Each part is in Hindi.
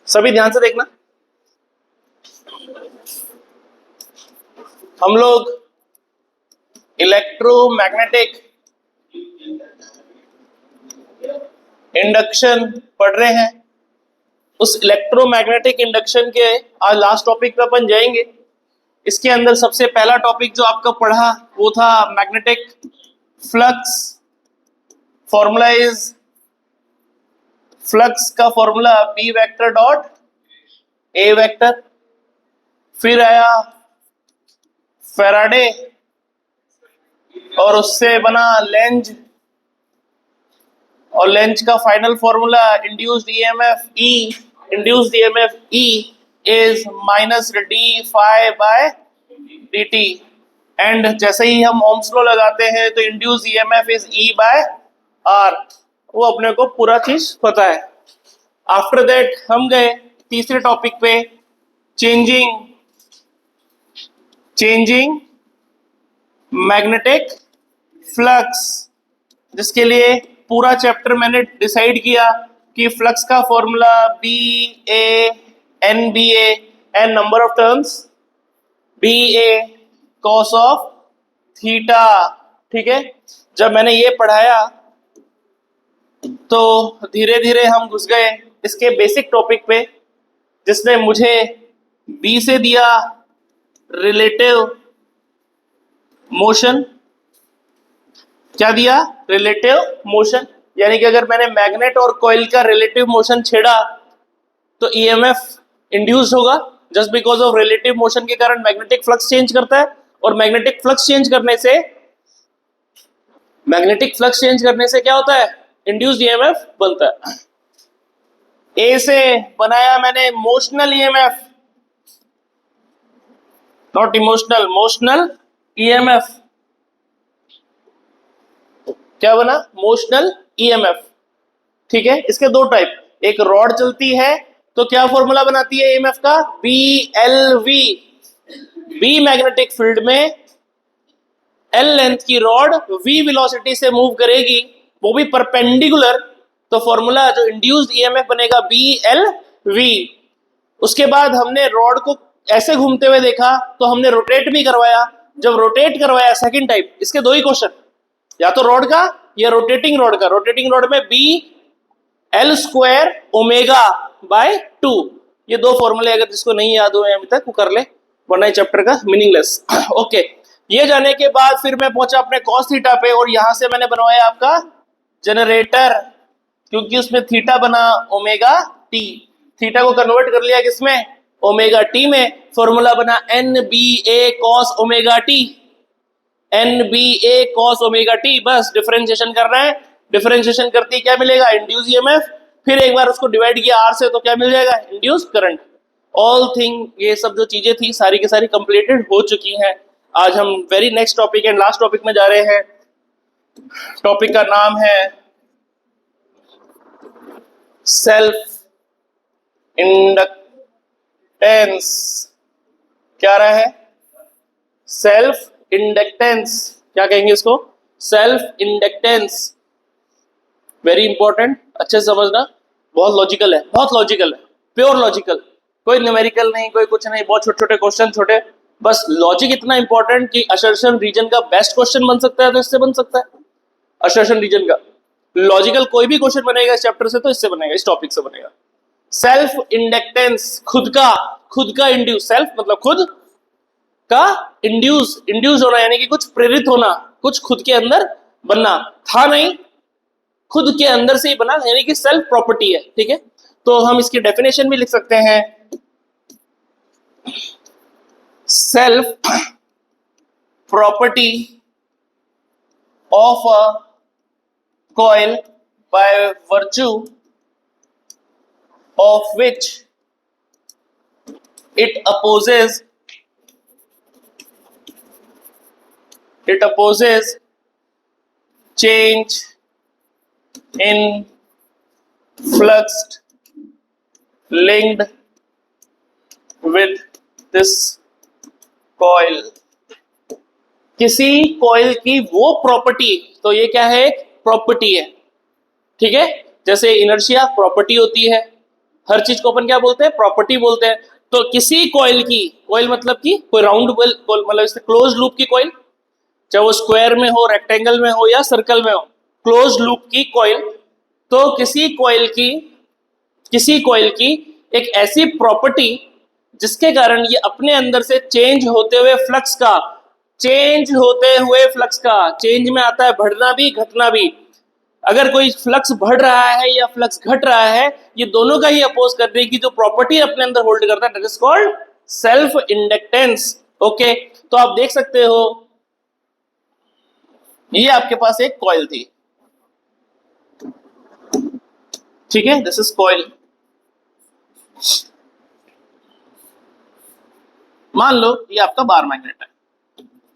सभी ध्यान से देखना। हम लोग इलेक्ट्रोमैग्नेटिक इंडक्शन पढ़ रहे हैं। उस इलेक्ट्रोमैग्नेटिक इंडक्शन के आज लास्ट टॉपिक पे अपन जाएंगे। इसके अंदर सबसे पहला टॉपिक जो आपका पढ़ा वो था magnetic flux. Formula is flux का formula B vector dot A vector. फिर आया फैराडे और उससे बना लेंज, और लेंज का final formula induced EMF E. Induced EMF E is minus D phi by D T. And जैसे ही हम ओम्स लॉ लगाते हैं तो induced EMF is E by R. वो अपने को पूरा चीज पता है। आफ्टर दैट हम गए तीसरे टॉपिक पे, चेंजिंग मैग्नेटिक फ्लक्स, जिसके लिए पूरा चैप्टर मैंने डिसाइड किया कि फ्लक्स का formula B A N B A N number of turns B A cos of theta. ठीक है, जब मैंने ये पढ़ाया तो धीरे धीरे हम घुस गए इसके बेसिक टॉपिक पे, जिसने मुझे बी से दिया रिलेटिव मोशन। क्या दिया? Relative motion. यानी कि अगर मैंने मैग्नेट और कॉइल का रिलेटिव मोशन छेड़ा तो ईएमएफ इंड्यूस होगा। Just because of relative motion के कारण मैग्नेटिक फ्लक्स चेंज करता है, और मैग्नेटिक फ्लक्स चेंज करने से क्या होता है? इंड्यूस्ड ईएमएफ बनता है। ए से बनाया मैंने motional EMF, not emotional, motional EMF. क्या बना? Motional EMF. ठीक है, इसके दो टाइप, एक रॉड चलती है तो क्या फॉर्मूला बनाती है ईएमएफ का? B L V. B magnetic field में एल लेंथ की रॉड वी वेलोसिटी से मूव करेगी, वो भी परपेंडिकुलर, तो फॉर्मूला जो इंड्यूस्ड ईएमएफ बनेगा बी एल वी। उसके बाद हमने रॉड को ऐसे घूमते हुए देखा तो हमने रोटेट भी करवाया। जब रोटेट करवाया सेकंड टाइप, इसके दो ही क्वेश्चन, या तो रॉड का या रोटेटिंग रॉड का। रोटेटिंग रॉड में B L square omega by 2। ये दो फॉर्मूले अगर जिसको नहीं याद हुए अभी तक वो कर ले, वरना चैप्टर का मीनिंगलेस। ओके, ये जाने के बाद फिर मैं पहुंचा अपने कॉस थीटा पे, और यहां से मैंने बनवाया आपका जनरेटर, क्योंकि उसमें थीटा बना ओमेगा टी। थीटा को कन्वर्ट कर लिया किसमें? ओमेगा टी में। फॉर्मूला बना N B A cos omega T. N B A cos omega T. बस डिफरेंशिएशन कर रहे हैं, डिफरेंशिएशन करते ही क्या मिलेगा? Induced EMF. फिर एक बार उसको डिवाइड किया आर से तो क्या मिल जाएगा? Induce current. ऑल थिंग, ये सब जो चीजें थी सारी की सारी कंप्लीटेड हो चुकी हैं। आज हम very next topic and last topic में जा रहे हैं। टॉपिक का नाम है सेल्फ इंडक्टेंस। क्या रहा है? Self inductance. क्या कहेंगे इसको? Self inductance. वेरी इंपॉर्टेंट, अच्छे से समझना। बहुत लॉजिकल है, बहुत लॉजिकल है, प्योर लॉजिकल, कोई न्यूमेरिकल नहीं, कोई कुछ नहीं, बहुत छोटे छोटे क्वेश्चन, छोटे, बस लॉजिक इतना इंपॉर्टेंट कि असर्शन रीजन का बेस्ट क्वेश्चन बन सकता है तो इससे बन सकता है। असर्शन रीजन का लॉजिकल कोई भी क्वेश्चन बनेगा इस चैप्टर से तो इससे बनेगा, इस टॉपिक से बनेगा। सेल्फ इंडक्टेंस, खुद का इंड्यूस। सेल्फ मतलब खुद का, इंड्यूस होना यानी कि कुछ प्रेरित होना, कुछ खुद के अंदर बनना। था नहीं, खुद के अंदर से ही बना, यानी कि सेल्फ प्रॉपर्टी है। ठीक है, तो हम इसकी डेफिनेशन भी लिख सकते हैं। Self property of a coil by virtue of which it opposes change in flux linked with this coil। किसी कॉइल की वो प्रॉपर्टी, तो ये क्या है? प्रॉपर्टी है। ठीक है, जैसे इनर्शिया प्रॉपर्टी होती है, हर चीज को अपन क्या बोलते हैं, प्रॉपर्टी बोलते हैं। तो किसी कॉइल की, कॉइल मतलब कि कोई राउंड मतलब इससे क्लोज लूप की कॉइल, चाहे वो स्क्वायर में हो, रेक्टेंगल में हो या सर्कल में हो, क्लोज लूप की कॉइल। तो किसी कॉइल की एक ऐसी प्रॉपर्टी जिसके कारण ये अपने अंदर से चेंज में आता है बढ़ना भी घटना भी। अगर कोई फ्लक्स बढ़ रहा है या फ्लक्स घट रहा है, ये दोनों का ही अपोज करने की जो प्रॉपर्टी अपने अंदर होल्ड करता है, that is called self inductance. Okay, तो आप देख सकते हो ये आपके पास एक कॉइल थी, ठीक है, दिस इज कॉइल। मान लो ये आपका बार मैग्नेट है,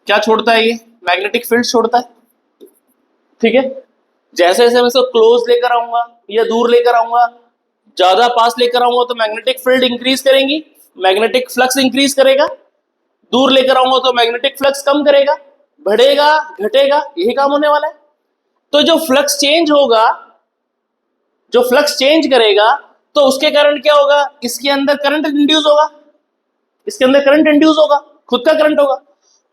क्या छोड़ता है ये, मैग्नेटिक फील्ड छोड़ता है, ठीक है। जैसे जैसे मैं इसको क्लोज लेकर आऊंगा या दूर लेकर आऊंगा, ज्यादा पास लेकर आऊंगा तो मैग्नेटिक फील्ड इंक्रीज करेंगी, मैग्नेटिक फ्लक्स इंक्रीज करेगा। दूर लेकर आऊंगा तो मैग्नेटिक फ्लक्स कम करेगा, बढ़ेगा घटेगा, यही काम होने वाला है। तो जो फ्लक्स चेंज करेगा, तो उसके कारण क्या होगा, इसके अंदर करंट इंड्यूस होगा, खुद का करंट होगा।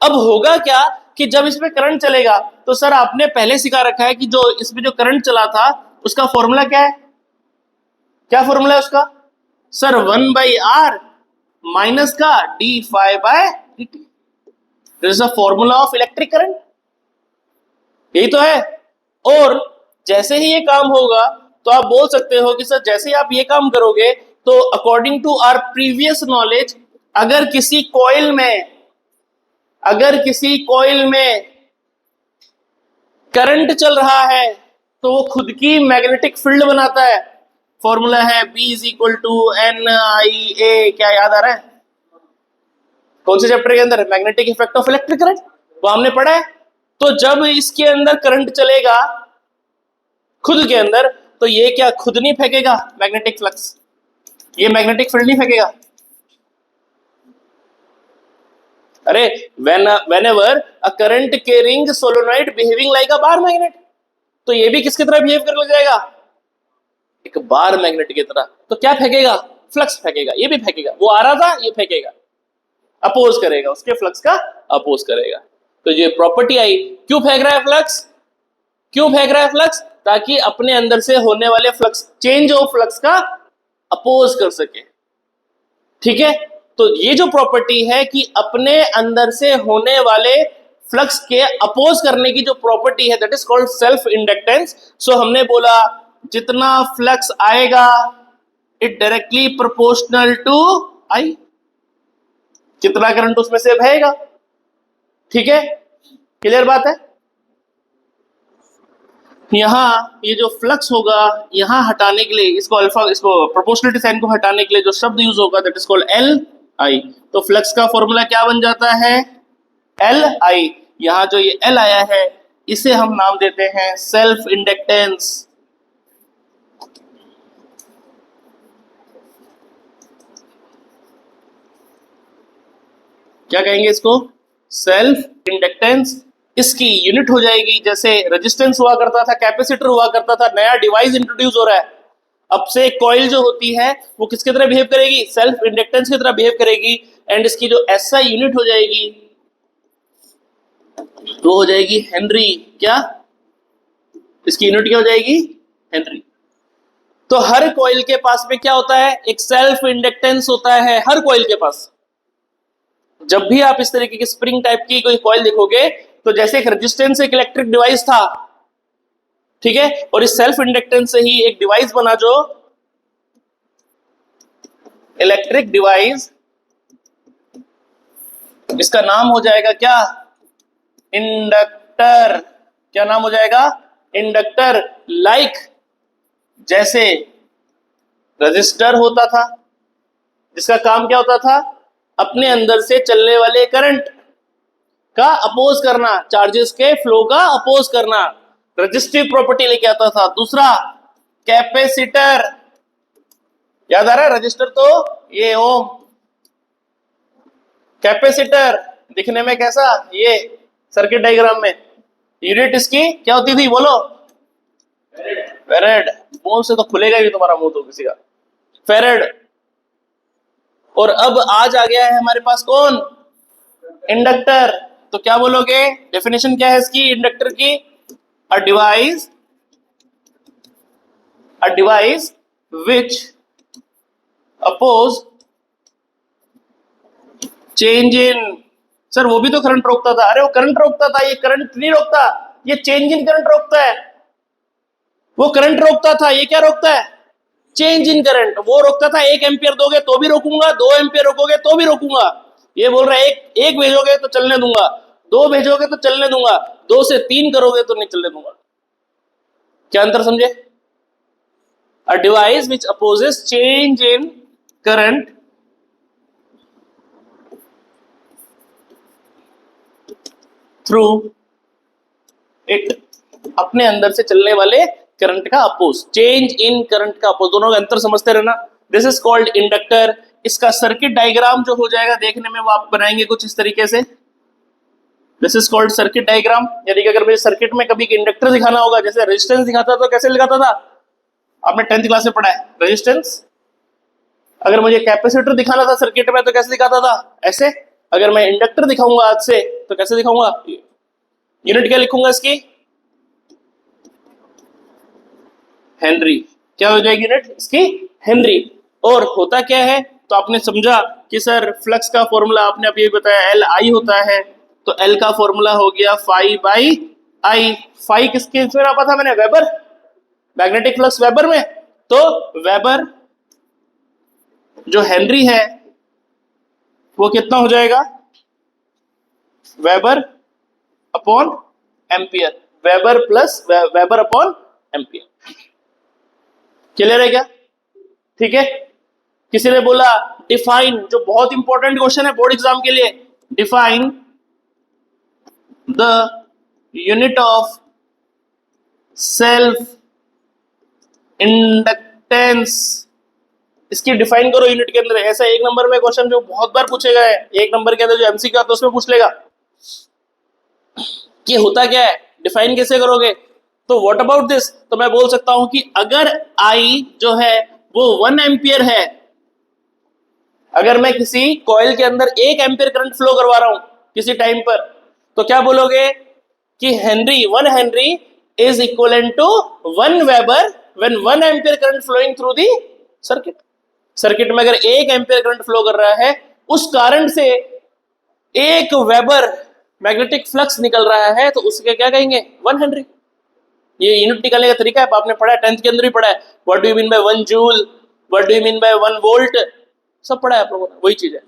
अब होगा क्या कि जब इसमें करंट चलेगा, तो सर आपने पहले सिखा रखा है कि जो इसमें जो करंट चला था उसका फॉर्मूला क्या है, क्या फॉर्मूला है उसका, सर 1/r माइनस का d∅dt, this is the formula of electric current, यही तो है। और जैसे ही ये काम होगा तो आप बोल सकते हो कि सर जैसे ही आप ये काम करोगे, तो according to our previous knowledge, अगर किसी कॉइल में करंट चल रहा है तो वो खुद की मैग्नेटिक फील्ड बनाता है। फॉर्मूला है B is equal to NIA, क्या याद आ रहा है, कौन से चैप्टर के अंदर, magnetic effect of electric current, वो हमने पढ़ा है। तो जब इसके अंदर करंट चलेगा खुद के अंदर, तो ये क्या खुद नहीं फेंकेगा मैग्नेटिक फ्लक्स, ये मैग्नेटिक फील्ड नहीं फेंकेगा। अरे whenever a current carrying solenoid behaving like a bar magnet, तो ये भी किसकी तरह बिहेव करने लग जाएगा, एक बार मैग्नेट की तरह। तो क्या फेंकेगा, फ्लक्स फेंकेगा, ये भी फेंकेगा, वो आ रहा था ये फेंकेगा, अपोज करेगा, उसके फ्लक्स का अपोज करेगा। तो ये प्रॉपर्टी आई, क्यों फेंक रहा है फ्लक्स, ताकि अपने अंदर से होने वाले फ्लक्स, चेंज ऑफ फ्लक्स का अपोज कर सके, ठीक है। तो ये जो प्रॉपर्टी है कि अपने अंदर से होने वाले फ्लक्स के अपोज करने की जो प्रॉपर्टी है, that is called self inductance. So हमने बोला जितना फ्लक्स आएगा it directly proportional to I, कितना करंट उसमें से बहेगा, ठीक है, क्लियर बात है। यहां ये जो फ्लक्स होगा, यहां हटाने के लिए इसको प्रोपोर्शनलिटी साइन को हटाने के लिए जो शब्द यूज होगा, that is called L I. तो फ्लक्स का फॉर्मूला क्या बन जाता है, एल आई। यहां जो ये एल आया है इसे हम नाम देते हैं सेल्फ इंडक्टेंस। क्या कहेंगे इसको, सेल्फ इंडक्टेंस। इसकी यूनिट हो जाएगी, जैसे रेजिस्टेंस हुआ करता था, कैपेसिटर हुआ करता था, नया डिवाइस इंट्रोड्यूस हो रहा है। अब से कॉइल जो होती है वो किसकी तरह बिहेव करेगी, सेल्फ इंडक्टेंस की तरह बिहेव करेगी। एंड इसकी जो एसआई यूनिट हो जाएगी वो हो जाएगी हेनरी। क्या इसकी यूनिट क्या हो जाएगी, हेनरी। तो हर कॉइल के पास में क्या होता है, एक सेल्फ इंडक्टेंस होता है हर कॉइल के पास। जब भी आप इस तरीके की स्प्रिंग टाइप की कोई कॉइल देखोगे, तो जैसे एक रेजिस्टेंस एक इलेक्ट्रिक डिवाइस था, ठीक है, और इस सेल्फ इंडक्टेंस से ही एक डिवाइस बना जो इलेक्ट्रिक डिवाइस, इसका नाम हो जाएगा क्या, इंडक्टर। क्या नाम हो जाएगा, इंडक्टर। लाइक जैसे रजिस्टर होता था जिसका काम क्या होता था, अपने अंदर से चलने वाले करंट का अपोज करना, चार्जेस के फ्लो का अपोज करना, रजिस्टिव प्रॉपर्टी लेके आता था। दूसरा कैपेसिटर, याद आ रहा है, रजिस्टर तो ये ओम, कैपेसिटर दिखने में कैसा, ये सर्किट डायग्राम में यूनिट इसकी क्या होती थी, बोलो, फेरेड। मुंह से तो खुलेगा ही तुम्हारा मुंह तो किसी का। फेरेड। और अब आज आ गया है हमारे पास कौन, इंडक्टर। तो क्या बोलोगे, डेफिनेशन क्या है इसकी इंडक्टर की, a device which oppose change in. Sir वो भी तो करंट रोकता था। अरे वो करंट रोकता था, ये करंट नहीं रोकता, ये चेंज इन करंट रोकता है। वो करंट रोकता था, ये क्या रोकता है, चेंज इन करंट। वो रोकता था 1 एम्पियर दोगे तो भी रोकूंगा, 2 एम्पियर रोकोगे तो भी रोकूंगा। ये बोल रहा है एक भेजोगे तो चलने दूंगा, 2 भेजोगे तो चलने दूंगा, 2 से 3 करोगे तो नहीं चलने दूंगा। क्या अंतर समझे, अ device which opposes change in current through it, अपने अंदर से चलने वाले करंट का अपोज, चेंज इन करंट का अपोज, दोनों का अंतर समझते रहना। This is called inductor. इसका सर्किट डायग्राम जो हो जाएगा देखने में वो आप बनाएंगे कुछ इस तरीके से। This is called circuit diagram. यानी कि अगर मुझे सर्किट में कभी इंडक्टर दिखाना होगा, जैसे रेजिस्टेंस दिखाता तो कैसे दिखाता था, आपने 10th क्लास में पढ़ा है रेजिस्टेंस। अगर मुझे कैपेसिटर दिखाना था सर्किट में तो कैसे दिखाता था, ऐसे। अगर मैं इंडक्टर दिखाऊंगा आज से तो कैसे दिखाऊंगा, यूनिट क्या लिखूंगा इसकी, हेनरी। क्या हो जाएगी यूनिट इसकी, हेनरी। और होता क्या है, तो आपने समझा कि सर फ्लक्स का फॉर्मूला आपने अभी बताया एल आई होता है, तो एल का फॉर्मूला हो गया फाई बाई आई। फाई किसके इसमें नापा था मैंने, वेबर, मैग्नेटिक फ्लक्स वेबर में। तो वेबर जो हेनरी है वो कितना हो जाएगा, weber upon ampere, weber plus weber upon ampere. Clear है क्या, ठीक है। किसी ने बोला डिफाइन, जो बहुत इंपॉर्टेंट क्वेश्चन है बोर्ड एग्जाम के लिए, define the unit of self inductance. इसकी डिफाइन करो यूनिट के अंदर। ऐसा 1 नंबर में क्वेश्चन जो बहुत बार पूछे गए, 1 नंबर के अंदर जो एमसीक्यू आता है उसमें पूछ लेगा कि होता क्या है, डिफाइन कैसे करोगे। तो व्हाट अबाउट दिस, तो मैं बोल सकता हूं कि अगर आई जो है वो 1 एम्पियर है, अगर मैं किसी कॉइल के अंदर 1 एम्पियर करंट फ्लो करवा रहा हूं किसी टाइम पर, तो क्या बोलोगे कि henry, 1 henry is equal to 1 weber when 1 ampere current flowing through the circuit. Circuit में अगर 1 एम्पियर करंट फ्लो कर रहा है, उस कारण से 1 वेबर मैग्नेटिक फ्लक्स निकल रहा है, तो उसके क्या कहेंगे, 1 हेनरी। ये यूनिट निकालने का तरीका है, आपने पढ़ा है 10th के अंदर ही पढ़ा है। What do you mean by 1 joule, what do you mean by 1 volt, सब पढ़ा है आप लोगों ने, वही चीज है।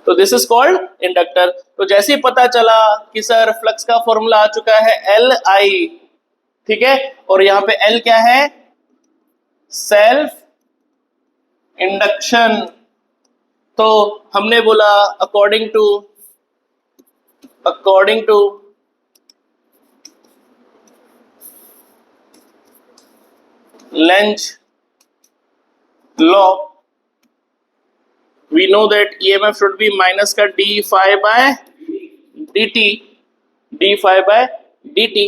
तो दिस इज कॉल्ड इंडक्टर। तो जैसे ही पता चला कि सर फ्लक्स का फॉर्मूला आ चुका है एल आई, ठीक है, और यहां पे एल क्या है, सेल्फ इंडक्शन। तो हमने बोला according to Lenz law, we know that EMF should be minus का d phi by dt,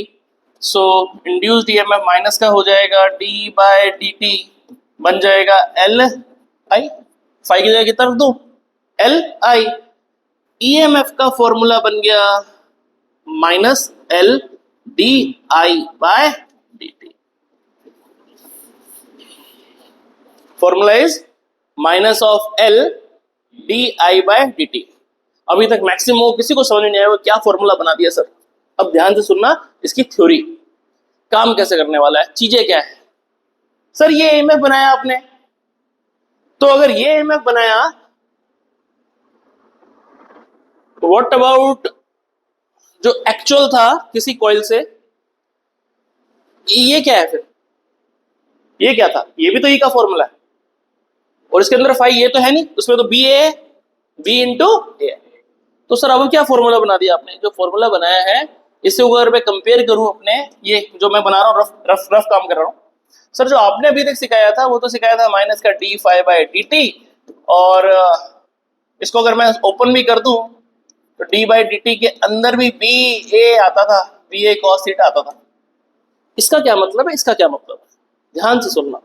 so induced EMF minus का हो जाएगा d by dt, बन जाएगा L I, phi की जगह कितना रख दूं, L I। EMF का फॉर्मूला बन गया minus L d I by dt। Formula is minus of L D I by D T. अभी तक मैक्सिमम किसी को समझ नहीं आया वो क्या फॉर्मूला बना दिया सर। अब ध्यान से सुनना, इसकी थ्योरी काम कैसे करने वाला है, चीजें क्या है। सर ये ईएमएफ बनाया आपने, तो अगर ये ईएमएफ बनाया, व्हाट अबाउट जो एक्चुअल था किसी कॉइल से, ये क्या है फिर, ये क्या था, ये भी तो ई का फॉर्मूला है, और इसके अंदर फाई ये तो है नहीं, उसमें तो बी ए बी इंटू ए। तो सर अब क्या फॉर्मूला बना दिया आपने, जो फॉर्मूला बनाया है इससे अगर मैं कंपेयर करूं अपने, ये जो मैं बना रहा हूं रफ काम कर रहा हूं, सर जो आपने अभी तक सिखाया था वो तो सिखाया था माइनस का D phi by D T, और इसको अगर मैं ओपन भी कर दूं तो डी बाई डी टी के अंदर भी बी ए आता था, बी ए कॉस थीटा आता था। इसका क्या मतलब है, इसका क्या मतलब है, ध्यान से सुनना।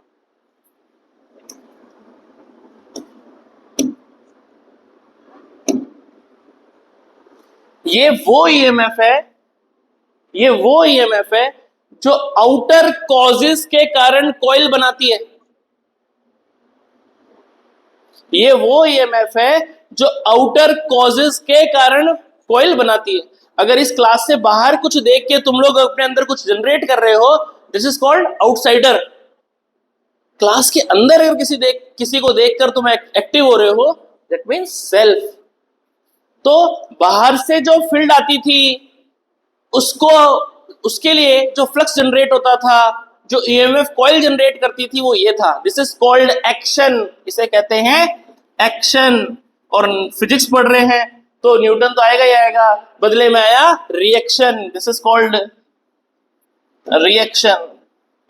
ये वो ईएमएफ है, ये वो ईएमएफ है जो आउटर कॉजेस के कारण कॉइल बनाती है। ये वो ईएमएफ है जो आउटर कॉजेस के कारण कॉइल बनाती है। अगर इस क्लास से बाहर कुछ देख के तुम लोग अपने अंदर कुछ जनरेट कर रहे हो, this is called outsider. Class के अंदर अगर किसी को देखकर तुम एक्टिव हो रहे हो, दैट मीन्स सेल्फ। तो बाहर से जो फील्ड आती थी उसको, उसके लिए जो फ्लक्स जनरेट होता था, जो ईएमएफ कॉइल जनरेट करती थी, वो ये था। दिस इज कॉल्ड एक्शन, इसे कहते हैं एक्शन। और फिजिक्स पढ़ रहे हैं तो न्यूटन तो आएगा ही आएगा, बदले में आया reaction. This is called reaction.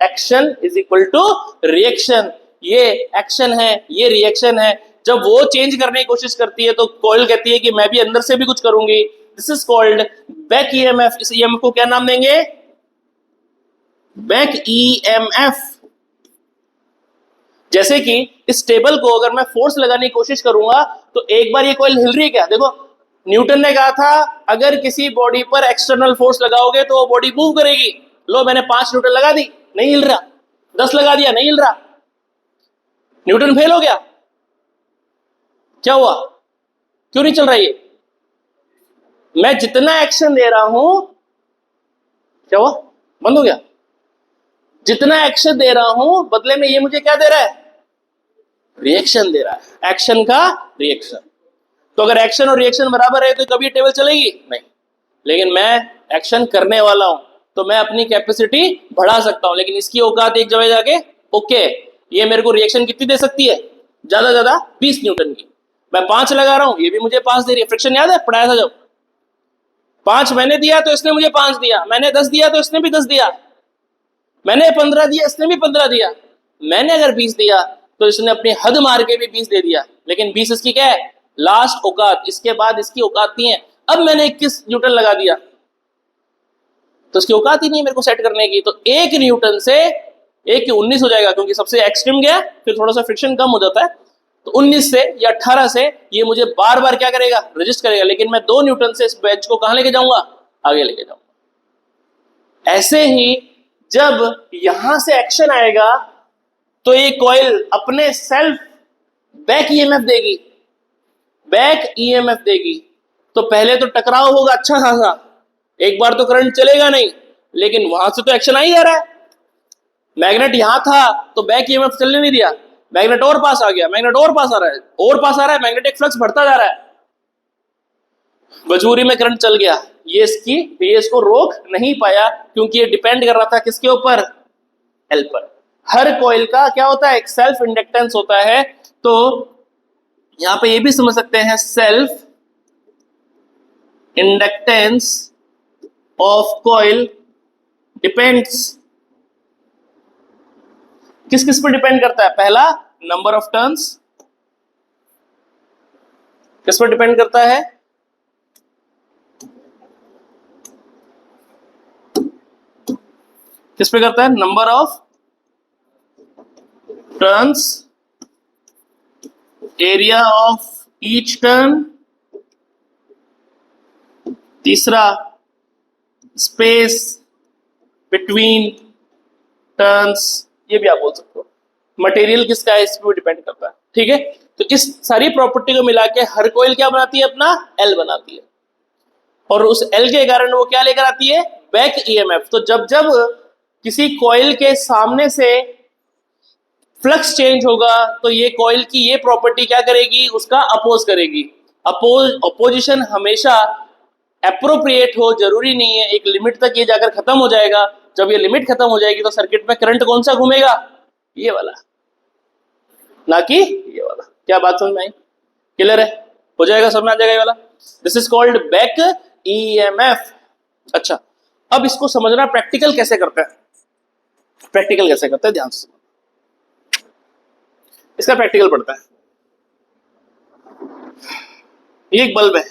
Action is equal to reaction. ये एक्शन है, ये रिएक्शन है। जब वो चेंज करने की कोशिश करती है तो कॉइल कहती है कि मैं भी अंदर से भी कुछ करूंगी। This is called back EMF. इस ईएमएफ को क्या नाम देंगे? Back EMF. जैसे कि इस टेबल को अगर मैं फोर्स लगाने की कोशिश करूंगा तो एक बार ये कॉइल हिल रही है क्या? देखो, न्यूटन ने कहा था अगर किसी बॉडी पर एक्सटर्नल फोर्स लगाओगे तो वो बॉडी मूव करेगी। लो, मैंने 5 न्यूटन लगा दी, नहीं हिल रहा। 10 लगा दिया, नहीं हिल रहा। न्यूटन फेल हो गया। क्या हुआ? क्यों नहीं चल रहा ये? मैं जितना एक्शन दे रहा हूं, क्या हुआ? बंद हो गया। जितना एक्शन दे रहा हूं बदले में ये मुझे क्या दे रहा है? रिएक्शन दे रहा है। एक्शन का रिएक्शन। तो अगर एक्शन और रिएक्शन बराबर है तो कभी टेबल चलेगी नहीं। लेकिन मैं एक्शन करने वाला हूं तो मैं अपनी कैपेसिटी बढ़ा सकता हूं, लेकिन इसकी औकात एक जगह जाके ओके, ये मेरे को रिएक्शन कितनी दे सकती है? ज्यादा 20 न्यूटन की। मैं 5 लगा रहा हूं, ये भी मुझे 5 दे रही है। फ्रिक्शन याद है, पढ़ाया था जब। 5 मैंने दिया तो इसने मुझे 5 दिया, मैंने 10 दिया तो इसने भी 10 दिया, मैंने 15 दिया इसने भी 15 दिया, मैंने अगर 20 दिया तो इसने अपनी हद मार के भी 20 दे दिया। लेकिन 20 इसकी क्या है? लास्ट औकात। इसके बाद इसकी औकात नहीं है। अब मैंने 21 न्यूटन लगा दिया तो इसकी औकात ही नहीं है मेरे को सेट करने की। तो 1 न्यूटन से 1 की 19 हो जाएगा, क्योंकि सबसे एक्सट्रीम गया, फिर थोड़ा सा फ्रिक्शन कम हो जाता है। तो 19 से या 18 से ये मुझे बार बार क्या करेगा? रजिस्ट करेगा। लेकिन मैं 2 न्यूटन से इस बेंच को कहां लेके जाऊंगा? आगे लेके जाऊंगा। ऐसे ही जब यहां से एक्शन आएगा तो ये कॉइल अपने सेल्फ बैक ईएमएफ देगी। बैक ईएमएफ देगी तो पहले तो टकराव होगा अच्छा खासा, एक बार तो करंट चलेगा नहीं, लेकिन वहां से तो एक्शन आ ही जा रहा है। मैग्नेट यहां था तो बैक ईएमएफ चलने नहीं दिया, मैग्नेट और पास आ गया, मैग्नेट और पास आ रहा है, और पास आ रहा है, मैग्नेटिक फ्लक्स बढ़ता जा रहा है, मजबूरी में करंट चल गया। ये इसको रोक नहीं पाया, क्योंकि ये डिपेंड कर रहा था किसके ऊपर? एल पर। हर कॉइल का क्या होता है? एक सेल्फ इंडक्टेंस होता है। तो यहां पे ये भी समझ सकते हैं, self inductance of coil depends. किस किस पर डिपेंड करता है? पहला, नंबर ऑफ टर्न्स। किस पर डिपेंड करता है? किस पे करता है? Number of turns, area of each turn. तीसरा, स्पेस बिटवीन टर्न्स। ये भी आप बोल सकते हो। मटेरियल किसका है, इस पर डिपेंड करता है। ठीक है, तो इस सारी प्रॉपर्टी को मिला के हर कॉइल क्या बनाती है? अपना एल बनाती है। और उस एल के कारण वो क्या लेकर आती है? Back EMF. तो जब जब किसी कॉइल के सामने से फ्लक्स चेंज होगा तो ये कॉइल की ये प्रॉपर्टी क्या करेगी? उसका अपोज करेगी। अपोजिशन हमेशा एप्रोप्रिएट हो जरूरी नहीं है, एक लिमिट तक ये जाकर खत्म हो जाएगा। जब ये लिमिट खत्म हो जाएगी तो सर्किट में करंट कौन सा घूमेगा? ये वाला, ना कि ये वाला। क्या बात समझ में आई? क्लियर है? हो जाएगा, समझ में आ जाएगा ये वाला। This is called back EMF. अच्छा, अब इसको समझना प्रैक्टिकल कैसे करते हैं। प्रैक्टिकल कैसे करते हैं, ध्यान से। इसका प्रैक्टिकल पड़ता है। ये एक बल्ब है,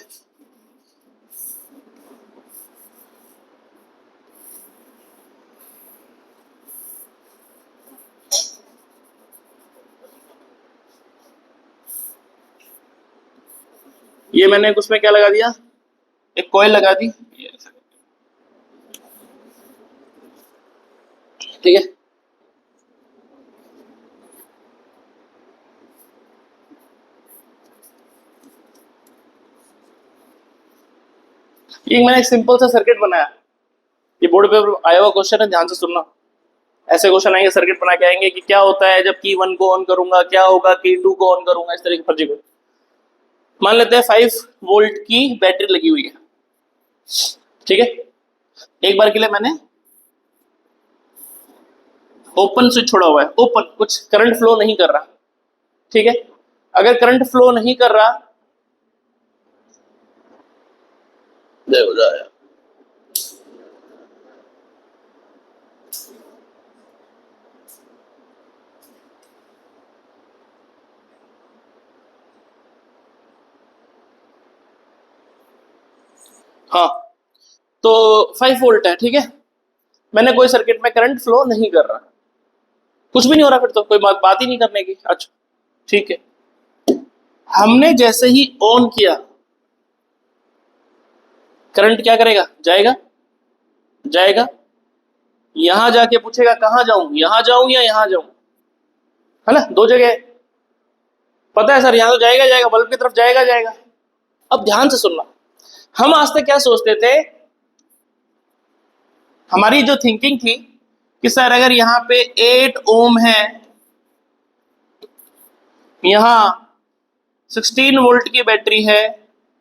ये मैंने उसमें क्या लगा दिया? एक कॉइल लगा दी, ठीक है। ये मैंने एक सिंपल सा सर्किट बनाया, ये बोर्ड पे आया हुआ क्वेश्चन है, ध्यान से सुनना। ऐसे क्वेश्चन आएंगे, सर्किट बना के आएंगे कि क्या होता है जब की 1 को ऑन करूंगा, क्या होगा की 2 को ऑन करूंगा, इस तरीके फर्जी को। मान लेते हैं 5 वोल्ट की बैटरी लगी हुई है, ठीक है। एक बार के लिए मैंने ओपन स्विच छोड़ा हुआ है, ओपन, कुछ करंट फ्लो नहीं कर रहा, ठीक है। अगर करंट फ्लो नहीं कर रहा, हो जाए, हाँ, तो 5 वोल्ट है, ठीक है। मैंने कोई सर्किट में करंट फ्लो नहीं कर रहा, कुछ भी नहीं हो रहा, फिर तो कोई बात ही नहीं करने की। अच्छा, ठीक है। हमने जैसे ही ऑन किया, करंट क्या करेगा, जाएगा, जाएगा, यहां जाके पूछेगा कहां जाऊं, यहां जाऊं या यहां जाऊं, है ना, दो जगह। पता है सर, यहां तो जाएगा, जाएगा, बल्ब की तरफ जाएगा, जाएगा। अब ध्यान से सुनना, हम आज तक क्या सोचते थे, हमारी जो थिंकिंग थी कि सर अगर यहाँ पे 8 ओम है, यहां 16 वोल्ट की बैटरी है,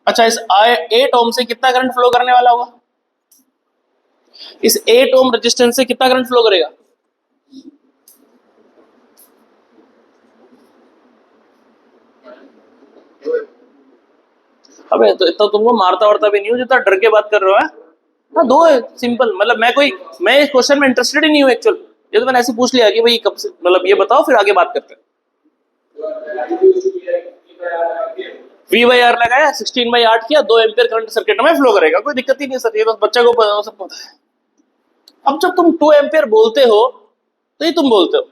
अच्छा, इस 8 ओम से कितना करंट फ्लो करने वाला होगा, इस 8 ओम रेजिस्टेंस से कितना करंट फ्लो करेगा, अबे तो इतना तुमको मारता वारता भी नहीं हूं जितना डर के बात कर रहे हो, है। हाँ, दो है, सिंपल, मतलब मैं इस क्वेश्चन में इंटरेस्टेड ही नहीं हूँ एक्चुअल। ये तो मैंने ऐसे पूछ लिया कि भाई कब से, मतलब ये बताओ, फिर आगे बात करते हैं। V/R लगाया, 16/8 किया, 2 एम्पियर करंट सर्किट में फ्लो करेगा, कोई दिक्कत ही नहीं सर, ये तो बच्चा को सब पता है। अब जब तुम 2 एम्पियर बोलते हो तो ये तुम बोलते हो,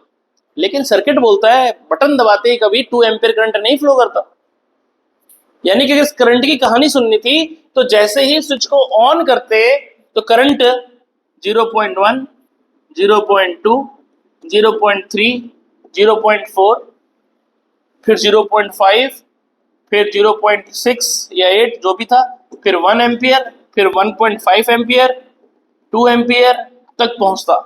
लेकिन सर्किट बोलता है बटन दबाते ही कभी 2 एम्पियर करंट नहीं फ्लो करता। यानी कि अगर करंट की कहानी सुननी थी तो जैसे ही स्विच को ऑन करते तो करंट 0.1, 0.2, 0.3, 0.4, फिर 0.5, फिर 0.6 या 8 जो भी था, फिर 1 एम्पियर, फिर 1.5 एम्पियर, 2 एम्पियर तक पहुंचता।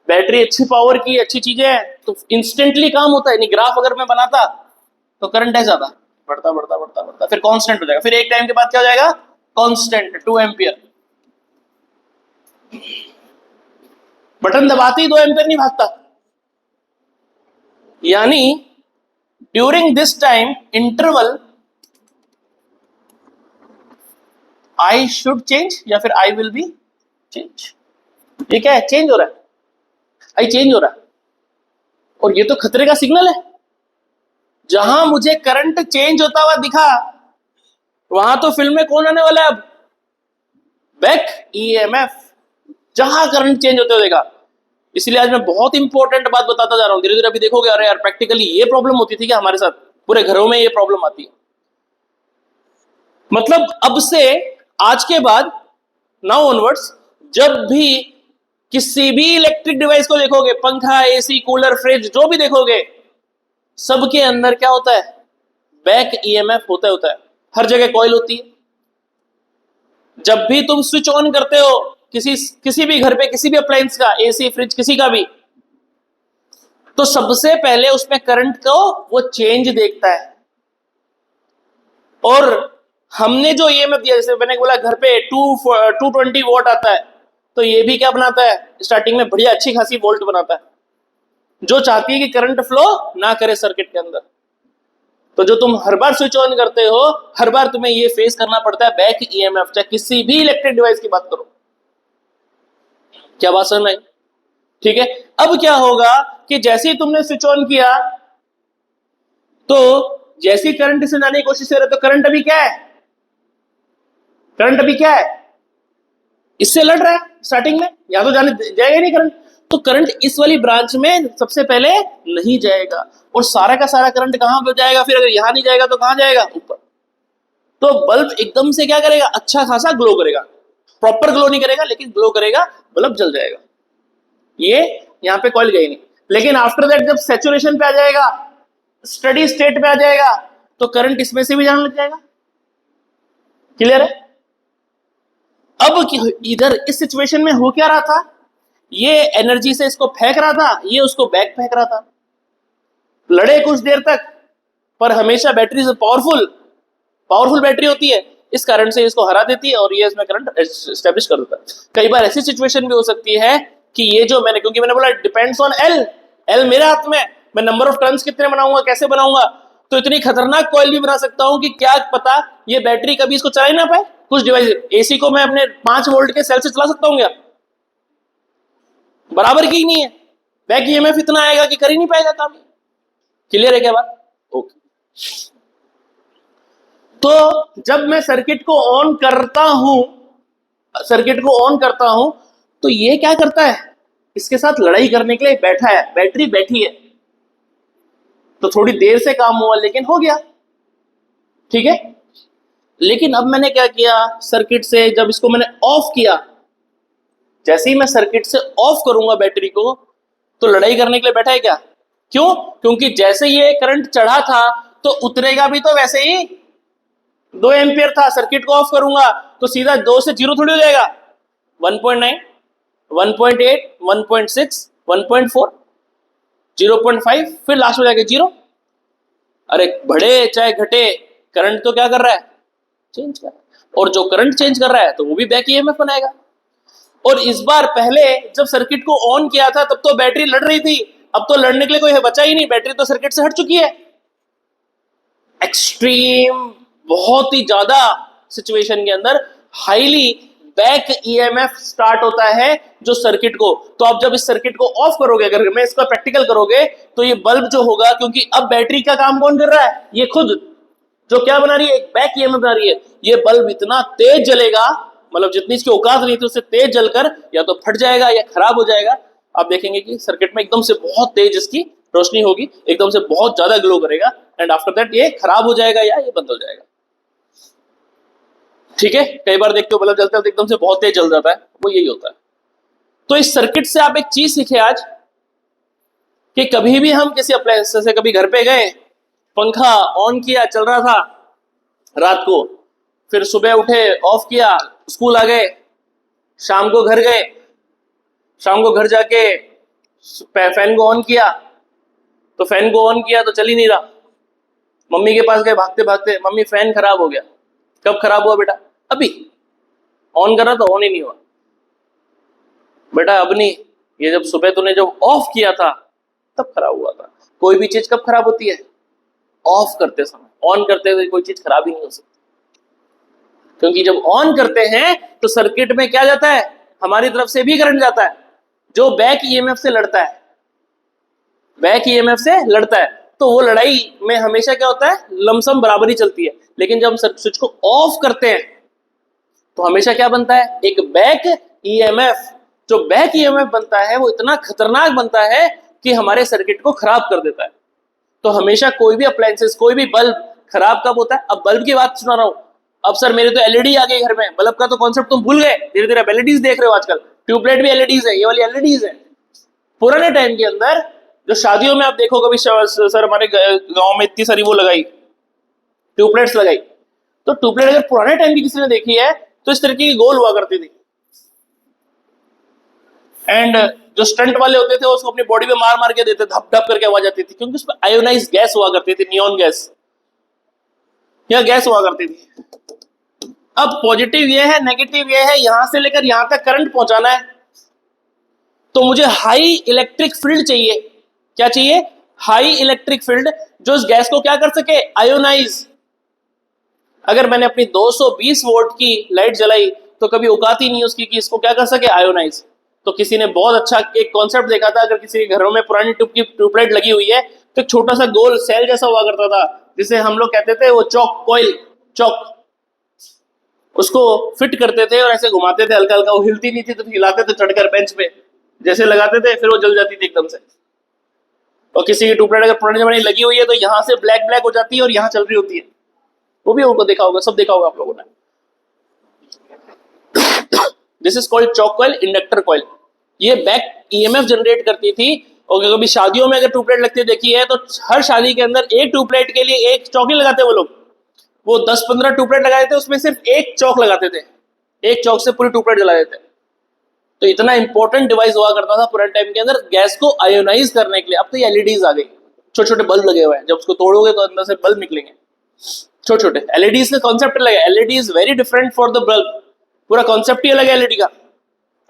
बैटरी अच्छी पावर की, अच्छी चीजें हैं तो इंस्टेंटली काम होता है। नहीं, ग्राफ अगर मैं बनाता तो करंट ऐसा था, बढ़ता बढ़ता बढ़ता बढ़ता, फिर कांस्टेंट हो जाएगा, फिर एक टाइम के बाद क्या हो जाएगा, कांस्टेंट 2 एम्पियर। बटन दबाते ही 2 एम्पियर नहीं भागता, यानी during this time interval I should change या फिर आई विल बी चेंज। ये क्या है, चेंज हो रहा है, आई चेंज हो रहा है, और ये तो खतरे का सिग्नल है। जहां मुझे करंट चेंज होता हुआ दिखा, वहां तो फिल्म में कौन आने वाला है अब, बैक ईएमएफ, जहां करंट चेंज होते हुए देखा। इसलिए आज मैं बहुत इंपॉर्टेंट बात बताता जा रहा हूं, धीरे धीरे अभी देखोगे, अरे यार प्रैक्टिकली ये प्रॉब्लम होती थी कि हमारे साथ पूरे घरों में ये प्रॉब्लम आती है। मतलब अब से, आज के बाद, नाउ ऑनवर्ड्स, जब भी किसी भी इलेक्ट्रिक डिवाइस को देखोगे, पंखा, एसी, कूलर, फ्रिज, जो भी देखोगे, सबके अंदर क्या होता है, बैक ईएमएफ होता है। हर जगह कॉइल होती है। जब भी तुम स्विच ऑन करते हो किसी भी घर पे, किसी भी अप्लायंस का, एसी, फ्रिज, किसी का भी, तो सबसे पहले उसमें करंट को वो चेंज देखता है। और हमने जो ईएमएफ दिया, जैसे मैंने बोला घर पे 220 वोल्ट आता है, तो ये भी क्या बनाता है, स्टार्टिंग में बढ़िया अच्छी खासी वोल्ट बनाता है, जो चाहती है कि करंट फ्लो ना करे सर्किट के अंदर। तो जो तुम हर बार स्विच ऑन करते हो, हर बार तुम्हें ये फेस करना पड़ता है बैक ईएमएफ, चाहे किसी भी इलेक्ट्रिक डिवाइस की बात करो। क्या बात समझ में? ठीक है। अब क्या होगा कि जैसे ही तुमने स्विच ऑन किया, तो जैसे ही करंट से जाने की कोशिश कर रहे, तो करंट अभी क्या है, करंट अभी क्या है, इससे लड़ रहा है स्टार्टिंग में, या तो जाने जाएगा नहीं करंट, तो करंट इस वाली ब्रांच में सबसे पहले नहीं जाएगा, और सारा का सारा करंट कहां पर जाएगा, फिर अगर यहां नहीं जाएगा तो कहां जाएगा, ऊपर। तो बल्ब एकदम से क्या करेगा, अच्छा खासा ग्लो करेगा, प्रॉपर ग्लो नहीं करेगा लेकिन ग्लो करेगा, बल्ब जल जाएगा। ये यहां पे कॉइल गई नहीं। लेकिन आफ्टर दैट जब सैचुरेशन पे आ जाएगा, स्टडी स्टेट पे आ जाएगा, तो करंट इसमें से भी जाने लग जाएगा। क्लियर है? अब इधर इस सिचुएशन में हो क्या रहा था, ये एनर्जी से इसको फेंक रहा था, ये उसको बैक फेंक रहा था। लड़े कुछ देर तक, पर हमेशा बैटरी पावरफुल पावरफुल बैटरी होती है, इस कारण से इसको हरा देती है और ये इसमें करंट एस्टेब्लिश कर देता है। कई बार ऐसी सिचुएशन भी हो सकती है कि ये जो मैंने, क्योंकि मैंने बोला डिपेंड्स ऑन एल, एल मेरे हाथ में, मैं नंबर ऑफ टर्न्स कितने बनाऊंगा, कैसे बनाऊंगा, तो इतनी खतरनाक कॉइल भी बना सकता हूं कि क्या पता ये बैटरी कभी इसको चला ही ना पाए। कुछ डिवाइस, एसी को मैं अपने 5 वोल्ट के सेल से चला सकता हूं क्या? बराबर की ही नहीं है, बैक ईएमएफ इतना आएगा कि कर ही नहीं पाएगा काम। क्लियर है क्या बात? ओके। तो जब मैं सर्किट को ऑन करता हूं, तो ये क्या करता है, इसके साथ लड़ाई करने के लिए बैठा है, बैटरी बैठी है, तो थोड़ी देर से काम हुआ लेकिन हो गया। ठीक है। लेकिन अब मैंने क्या किया, सर्किट से जब इसको मैंने ऑफ किया, जैसे ही मैं सर्किट से ऑफ करूंगा बैटरी को, तो लड़ाई करने के लिए बैठा है क्या? क्यों? क्योंकि जैसे ये करंट चढ़ा था तो उतरेगा भी तो वैसे ही, 2 एम्पियर था, सर्किट को ऑफ करूंगा तो सीधा 2 से 0 थोड़ी हो जाएगा, 1.9, 1.8, 1.6, 1.4, 0.5, फिर लास्ट में जाके 0। अरे बढ़े चाहे घटे, करंट तो क्या कर रहा है, चेंज कर रहा है, और जो करंट चेंज कर रहा है तो वो भी बैक ईएमएफ बनाएगा। और इस बार पहले जब सर्किट को ऑन किया था तब तो बैटरी लड़ रही थी, अब तो लड़ने के लिए कोई बचा ही नहीं, बैटरी तो सर्किट से हट चुकी है। एक्सट्रीम, बहुत ही ज्यादा सिचुएशन के अंदर हाईली बैक ईएमएफ स्टार्ट होता है जो सर्किट को। तो आप जब इस सर्किट को ऑफ करोगे, अगर मैं इसका प्रैक्टिकल करोगे, तो ये बल्ब जो होगा, क्योंकि अब बैटरी का काम कौन कर रहा है, ये खुद जो क्या बना रही है, एक बैक ईएमएफ बना रही है, ये बल्ब इतना तेज जलेगा, मतलब जितनी इसकी औकात नहीं थी उससे तेज जलकर या तो फट जाएगा या खराब हो जाएगा। आप देखेंगे कि सर्किट में एकदम से बहुत तेज इसकी रोशनी होगी, एकदम से बहुत ज्यादा ग्लो करेगा, एंड आफ्टर दैट ये खराब हो जाएगा या ये बंद हो जाएगा। ठीक है। कई बार देखते हो बल्ब जलता है तो एकदम से बहुत तेज जल जाता है, वो यही होता है। तो इस सर्किट से आप एक चीज सीखे आज, कि कभी भी हम किसी अप्लायंस से, कभी घर पे गए, पंखा ऑन किया, चल रहा था रात को, फिर सुबह उठे ऑफ किया, स्कूल आ गए, शाम को घर गए, शाम को घर जाके फैन को ऑन किया, तो फैन को ऑन किया तो चल ही नहीं रहा, मम्मी के पास गए भागते भागते, मम्मी फैन खराब हो गया। कब खराब हुआ बेटा? अभी ऑन करा तो ऑन ही नहीं हुआ। बेटा अब नहीं, ये जब सुबह तूने जब ऑफ किया था तब खराब हुआ था। कोई भी चीज कब खराब होती है? ऑफ करते समय। ऑन करते हुए कोई चीज खराब ही नहीं हो सकती, क्योंकि जब ऑन करते हैं तो सर्किट में क्या जाता है, हमारी तरफ से भी करंट जाता है जो बैक ईएमएफ से लड़ता है, बैक ईएमएफ से लड़ता है। तो वो लड़ाई में हमेशा क्या होता है, लमसम बराबरी चलती है। लेकिन जब हम स्विच को ऑफ करते हैं तो हमेशा क्या बनता है, एक बैक ईएमएफ। जो बैक ईएमएफ बनता है वो इतना खतरनाक बनता है कि हमारे सर्किट को खराब कर देता है। तो हमेशा कोई भी अप्लायंसेस, कोई भी बल्ब खराब कब होता है? अब बल्ब की बात सुना रहा हूं, अब सर मेरे तो एलईडी आ गई घर में, बल्ब का तो कॉन्सेप्ट तुम भूल गए, धीरे धीरे एलईडीज देख रहे हो आजकल, ट्यूबलाइट भी एलईडीज है, ये वाली एलईडीज है। पुराने टाइम के अंदर जो शादियों में आप देखो, कभी सर हमारे गांव में इतनी सारी वो लगाई, ट्यूबलाइट्स लगाई, तो ट्यूबलाइट अगर पुराने टाइम की किसी ने देखी है तो इस तरीके की गोल हुआ करती थी, एंड जो स्टंट वाले होते थे उसको अपनी बॉडी पे मार मार के देते, धप धप करके आवाज आती थी, क्योंकि उसमें आयोनाइज गैस हुआ करती थी, नियॉन गैस या गैस हुआ करती थी। अब पॉजिटिव ये है, नेगेटिव ये है, यहां से लेकर यहां तक करंट पहुंचाना है, तो मुझे हाई इलेक्ट्रिक फील्ड चाहिए। क्या चाहिए? हाई इलेक्ट्रिक फील्ड, जो इस गैस को क्या कर सके, आयोनाइज। अगर मैंने अपनी 220 वोल्ट की लाइट जलाई तो कभी औकात ही नहीं उसकी कि इसको क्या कर सके, आयोनाइज। तो किसी ने बहुत अच्छा एक कॉन्सेप्ट देखा था, अगर किसी के घरों में पुरानी ट्यूबलाइट लगी हुई है तो एक छोटा सा गोल सेल जैसा हुआ करता था, जिसे हम लोग कहते थे वो चौक कॉइल, चौक, उसको फिट करते थे और ऐसे घुमाते थे हल्का हल्का, वो हिलती नहीं थी तो हिलाते थे चढ़कर बेंच पे, जैसे लगाते थे फिर वो जल जाती थी एकदम से। और किसी की ट्यूबलाइट अगर पुराने जमाने लगी हुई है तो यहाँ से ब्लैक ब्लैक हो जाती है और यहाँ चल रही होती है, वो भी आपको देखा होगा, सब देखा होगा आप लोगों ने। This is called chalk coil, inductor coil. ये बैक ईएमएफ जनरेट करती थी। और कभी शादियों में अगर ट्यूबलाइट लगती है देखी है, तो हर शादी के अंदर एक ट्यूबलाइट के लिए एक चौक नहीं लगाते वो लोग, वो 10-15 ट्यूबलाइट लगाते थे, उसमें सिर्फ एक चौक लगाते थे, एक चौक से पूरी ट्यूबलाइट जला देते। तो इतना इंपॉर्टेंट डिवाइस हुआ करता था पुराने टाइम के अंदर गैस को आयोनाइज करने के लिए। अब तो ये एलईडीज आ गई, छोटे छोटे बल्ब लगे हुए हैं, जब उसको तोड़ोगे तो अंदर से बल्ब निकलेंगे छोटे छोटे। एलईडीज का कॉन्सेप्ट अलग है, LED is very different for the bulb, पूरा कॉन्सेप्ट ही अलग है एलईडी का।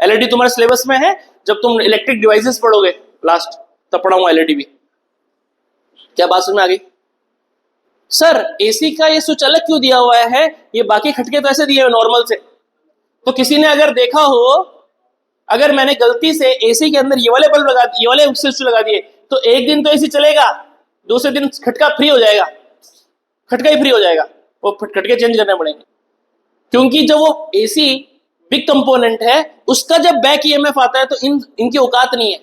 एलईडी तुम्हारे सिलेबस में है, जब तुम इलेक्ट्रिक डिवाइसेस पढ़ोगे लास्ट, तब पढ़ाऊंगा एलईडी भी। क्या बात समझ में आ गई? सर एसी का ये स्विच अलग क्यों दिया हुआ है, ये बाकी खटके तो ऐसे दिए हुए नॉर्मल से। तो किसी ने अगर देखा हो, अगर मैंने गलती से एसी के अंदर ये वाले बल्ब लगा दिए, ये वाले स्विच लगा दिए, तो एक दिन तो एसी चलेगा, दूसरे दिन खटका फ्री हो जाएगा, खटका ही फ्री हो जाएगा, वो खटके चेंज करने पड़ेंगे। क्योंकि जब वो एसी बिग कंपोनेंट है, उसका जब बैक ईएमएफ आता है तो इनकी औकात नहीं है,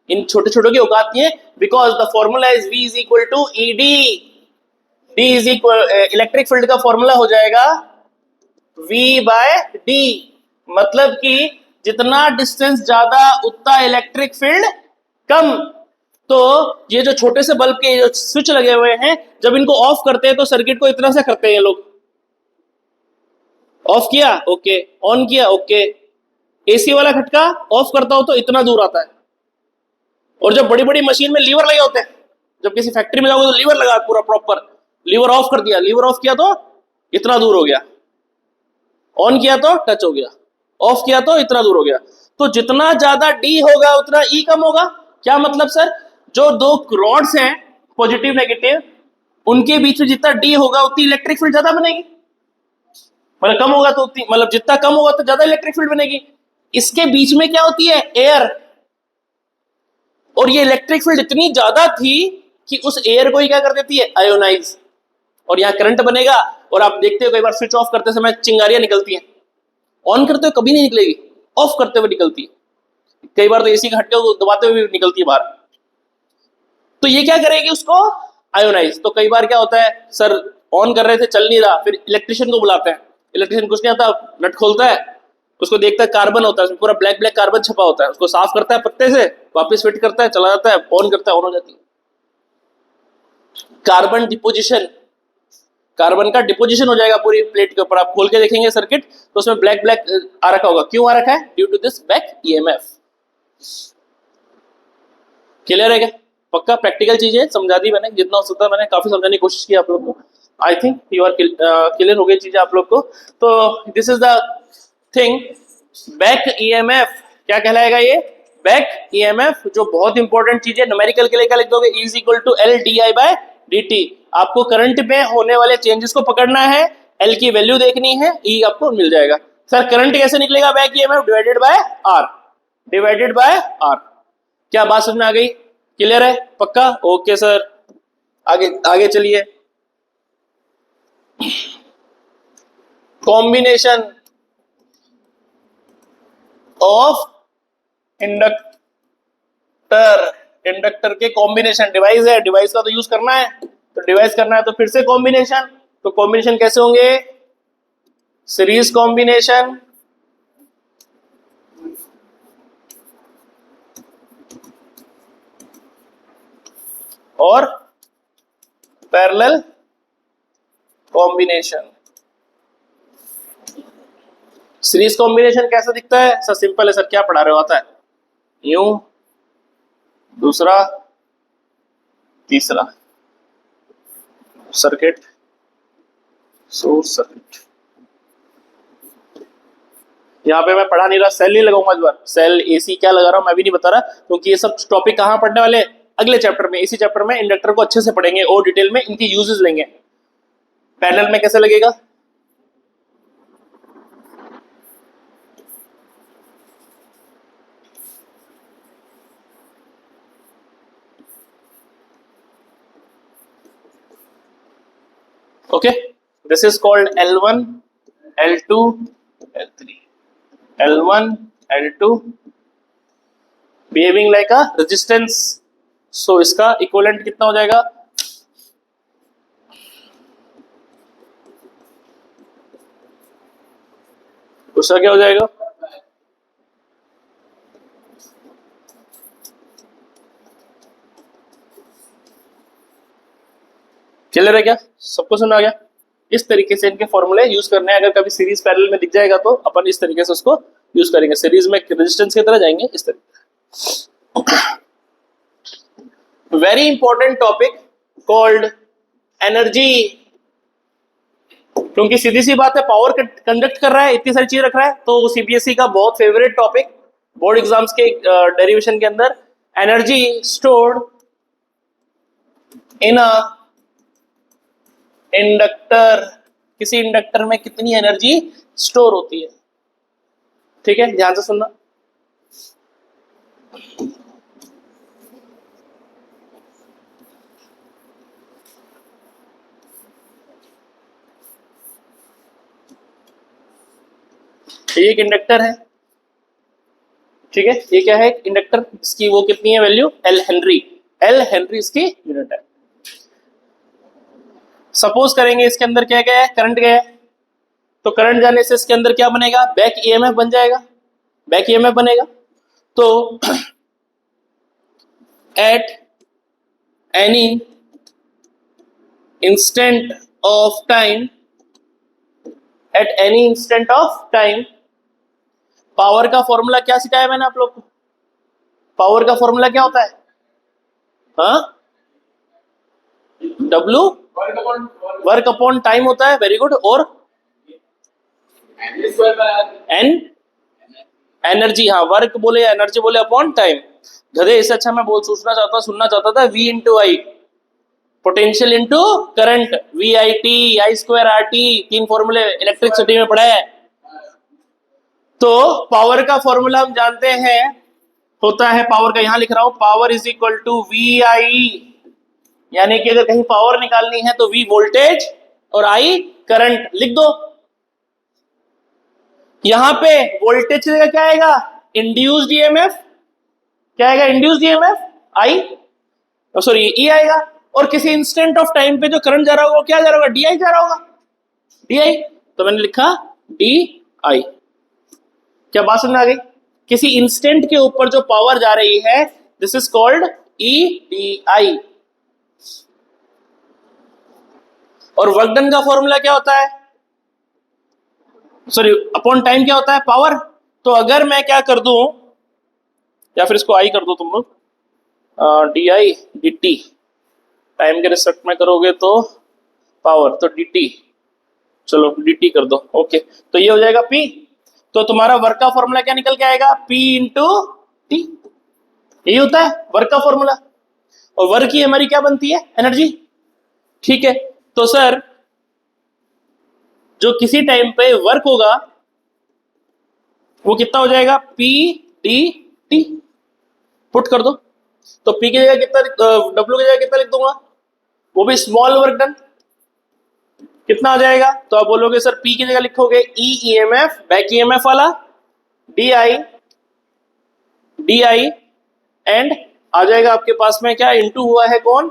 इन छोटे छोटों की औकात नहीं है। Because the formula is V is equal to ED। D is equal, electric field का फॉर्मूला हो जाएगा V/D। मतलब कि जितना डिस्टेंस ज्यादा उतना इलेक्ट्रिक फील्ड कम। तो ये जो छोटे से बल्ब के जो स्विच लगे हुए हैं, जब इनको ऑफ करते हैं तो सर्किट को इतना से करते हैं ये लोग। ऑफ किया, ओके, ऑन किया, ओके। एसी वाला खटका ऑफ करता हो तो इतना दूर आता है। और जब बड़ी बड़ी मशीन में लीवर लगे होते हैं, जब किसी फैक्ट्री में जाओगे तो लीवर लगा पूरा प्रॉपर, लीवर ऑफ कर दिया, लीवर ऑफ किया तो इतना दूर हो गया, ऑन किया तो टच हो गया, ऑफ किया तो इतना दूर हो गया। तो जितना ज्यादा डी होगा उतना ई कम होगा। क्या मतलब सर? जो दो रॉड्स हैं पॉजिटिव नेगेटिव, उनके बीच में जितना डी होगा उतनी इलेक्ट्रिक फील्ड ज्यादा बनेगी। मतलब कम होगा तो उतनी, मतलब जितना कम होगा तो ज्यादा इलेक्ट्रिक फील्ड बनेगी। इसके बीच में क्या होती है? एयर। और ये इलेक्ट्रिक फील्ड इतनी ज्यादा थी कि उस एयर को ही क्या कर देती है? आयोनाइज। और यहाँ करंट बनेगा। और आप देखते हो कई बार स्विच ऑफ करते समय चिंगारियां निकलती हैं, ऑन करते हुए कभी नहीं निकलेगी, ऑफ करते हुए निकलती है। कई बार तो एसी के हटके को दबाते हुए भी निकलती है बाहर। तो ये क्या करेगी? उसको आयोनाइज। तो कई बार क्या होता है, सर ऑन कर रहे थे चल नहीं रहा, फिर इलेक्ट्रिशियन को बुलाते हैं, इलेक्ट्रिशियन कुछ नहीं आता, नट खोलता है, उसको देखता है कार्बन होता है उसमें, पूरा ब्लैक ब्लैक कार्बन छपा होता है, उसको साफ करता है पत्ते से, वापस फिट करता है, चला जाता है, ऑन करता है, ऑन हो जाती है। कार्बन डिपोजिशन, कार्बन का डिपोजिशन हो जाएगा पूरी प्लेट के ऊपर। आप खोल के देखेंगे सर्किट तो उसमें ब्लैक ब्लैक आ रखा होगा। क्यों आ रखा है? Due to this back EMF. Clear है क्या? पक्का प्रैक्टिकल चीजें समझा दी मैंने, जितना हो सकता है मैंने काफी समझाने की कोशिश की आप लोग को। I think you are clear हो गई चीजें आप लोग को। तो this is the thing, back EMF क्या कहलाएगा? ये बैक ईएमएफ जो बहुत इंपॉर्टेंट चीज है। न्यूमेरिकल के लिए क्या लिख दोगे? E is equal to LdI/dt। आपको करंट में होने वाले चेंजेस को पकड़ना है, L की वैल्यू देखनी है, E आपको मिल जाएगा। सर करंट कैसे निकलेगा? Back EMF divided by R, divided by R। क्या बात समझ में आ गई? क्लियर है? पक्का? ओके सर, आगे आगे चलिए। कॉम्बिनेशन ऑफ इंडक्टर, इंडक्टर के कॉम्बिनेशन, डिवाइस है, डिवाइस का तो यूज करना है, तो डिवाइस करना है तो फिर से कॉम्बिनेशन। तो कॉम्बिनेशन कैसे होंगे? सीरीज कॉम्बिनेशन और पैरेलल कॉम्बिनेशन। सीरीज कॉम्बिनेशन कैसा दिखता है? सर सिंपल है सर, क्या पढ़ा रहे हो? आता है यूं, दूसरा, तीसरा, सर्किट, सोर्स सर्किट। यहाँ पे मैं पढ़ा नहीं रहा, सेल नहीं लगाऊंगा इस बार, सेल एसी क्या लगा रहा हूं मैं भी नहीं बता रहा, क्योंकि ये सब टॉपिक कहाँ पढ़ने वाले? अगले चैप्टर में, इसी चैप्टर में इंडक्टर को अच्छे से पढ़ेंगे और डिटेल में इनकी यूजेस लेंगे। पैरेलल में कैसे लगेगा? okay, this is called L1 L2 L3, L1 L2 behaving like a resistance। so इसका इक्विवेलेंट कितना हो जाएगा? दूसरा क्या हो जाएगा? क्लियर है क्या? सबको समझ आ गया? इस तरीके से इनके फॉर्मूले यूज करने हैं। अगर कभी सीरीज पैरेलल में दिख जाएगा तो अपन इस तरीके से उसको यूज करेंगे। सीरीज में रेजिस्टेंस की तरह जाएंगे इस तरीके। Very important topic called energy. क्योंकि सीधी सी बात है, पावर कंडक्ट कर रहा है, इतनी सारी चीज रख रहा है, तो सीबीएसई का बहुत फेवरेट टॉपिक बोर्ड एग्जाम्स के डेरिवेशन के अंदर, energy stored in a inductor. किसी इंडक्टर में कितनी एनर्जी स्टोर होती है? ठीक है, ध्यान से सुनना। ये एक इंडक्टर है, ठीक है। ये क्या है? इंडक्टर। इसकी वो कितनी है value? L Henry. L Henry इसकी यूनिट है। सपोज करेंगे इसके अंदर क्या गया है? करंट गया है। तो करंट जाने से इसके अंदर क्या बनेगा? बैक ईएमएफ बन जाएगा। बैक ईएमएफ बनेगा। तो at any instant of time, at any instant of time, power का फॉर्मूला क्या सिखाया मैंने आप लोग को? पावर का फॉर्मूला क्या होता है? हाँ, डब्ल्यू वर्क अपॉन टाइम होता है। Very good. और एन एनर्जी, हाँ, वर्क बोले या एनर्जी बोले अपॉन टाइम। गधे, इससे अच्छा मैं सुनना चाहता था V into I, potential into current, V I T, I square R T, 3 फॉर्मूले इलेक्ट्रिसिटी में पढ़ा है। तो पावर का फॉर्मूला हम जानते हैं, होता है पावर का, यहां लिख रहा हूं, power is equal to V I. यानी कि अगर कहीं पावर निकालनी है तो वी वोल्टेज और आई करंट लिख दो। यहां पे वोल्टेज की जगह क्या आएगा? Induced EMF. क्या आएगा? इंड्यूस्ड ईएमएफ आई, सॉरी ई आएगा। और किसी इंस्टेंट ऑफ टाइम पे जो करंट जा रहा होगा, क्या जा रहा होगा? डी आई जा रहा होगा। डी आई, तो मैंने लिखा डी आई। क्या बात समझ आ गई? किसी इंस्टेंट के ऊपर जो पावर जा रही है, this is called E D I. और वर्क डन का फॉर्मूला क्या होता है? सॉरी, अपॉन टाइम क्या होता है? पावर। तो अगर मैं क्या कर दूं, या फिर इसको आई कर दो तुम लोग, D I D T, time के रिस्पेक्ट में करोगे तो पावर, तो डी टी, चलो डी टी कर दो। ओके, तो ये हो जाएगा पी। तो तुम्हारा वर्क का फॉर्मूला क्या निकल के आएगा? P into T. यही होता है वर्क का फॉर्मूला। और वर्क की हमारी क्या बनती है? एनर्जी। ठीक है, तो सर जो किसी टाइम पे वर्क होगा वो कितना हो जाएगा? P D T. पुट कर दो। तो पी की जगह कितना, डब्ल्यू की जगह कितना लिख दूंगा? वो भी स्मॉल वर्क डन। कितना आ जाएगा? तो आप बोलोगे सर पी की जगह लिखोगे ई ईएमएफ, बैक ईएमएफ वाला, D I, D I, and आ जाएगा आपके पास में क्या? इंटू हुआ है कौन?